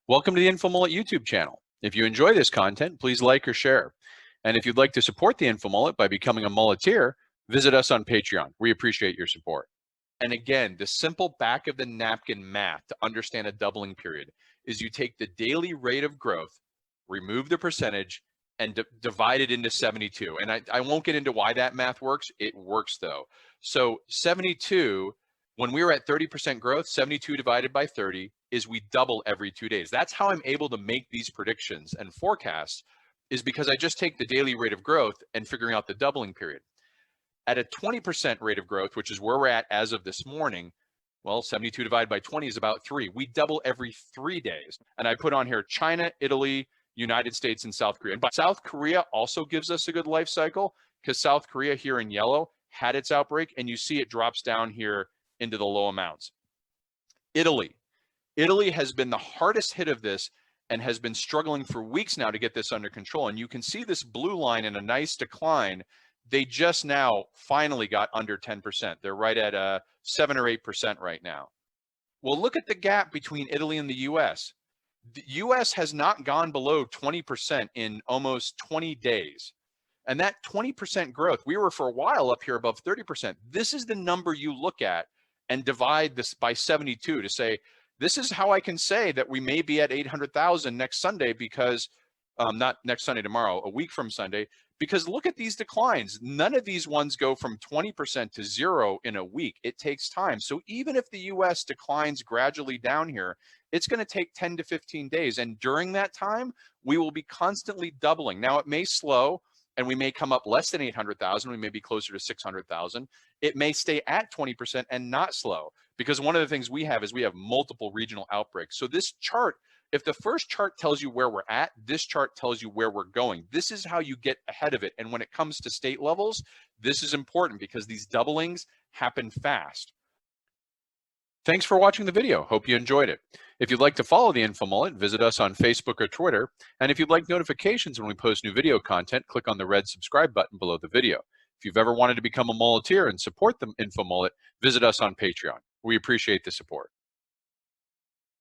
Welcome to the InfoMullet YouTube channel. If you enjoy this content, please like or share. And if you'd like to support the InfoMullet by becoming a mulleteer, visit us on Patreon. We appreciate your support. And again, the simple back of the napkin math to understand a doubling period is you take the daily rate of growth, remove the percentage, and divide it into 72. And I won't get into why that math works. It works though. So 72, when we were at 30% growth, 72 divided by 30 is we double every 2 days. That's how I'm able to make these predictions and forecasts, is because I just take the daily rate of growth and figuring out the doubling period. At a 20% rate of growth, which is where we're at as of this morning, well, 72 divided by 20 is about 3. We double every 3 days. And I put on here China, Italy, United States, and South Korea. And South Korea also gives us a good life cycle, because South Korea here in yellow had its outbreak, and you see it drops down here into the low amounts. Italy has been the hardest hit of this and has been struggling for weeks now to get this under control. And you can see this blue line in a nice decline. They just now finally got under 10%. They're right at 7 or 8% right now. Well, look at the gap between Italy and the US. The US has not gone below 20% in almost 20 days. And that 20% growth, we were for a while up here above 30%. This is the number you look at and divide this by 72 to say, this is how I can say that we may be at 800,000 next Sunday, because not next Sunday, tomorrow, a week from Sunday, because look at these declines. None of these ones go from 20% to 0 in a week. It takes time. So even if the US declines gradually down here, it's going to take 10 to 15 days. And during that time, we will be constantly doubling. Now, it may slow, and we may come up less than 800,000. We may be closer to 600,000. It may stay at 20% and not slow, because one of the things we have is we have multiple regional outbreaks. So this chart, if the first chart tells you where we're at, this chart tells you where we're going. This is how you get ahead of it. And when it comes to state levels, this is important because these doublings happen fast. Thanks for watching the video. Hope you enjoyed it. If you'd like to follow the InfoMullet, visit us on Facebook or Twitter. And if you'd like notifications when we post new video content, click on the red subscribe button below the video. If you've ever wanted to become a mulleteer and support the InfoMullet, visit us on Patreon. We appreciate the support.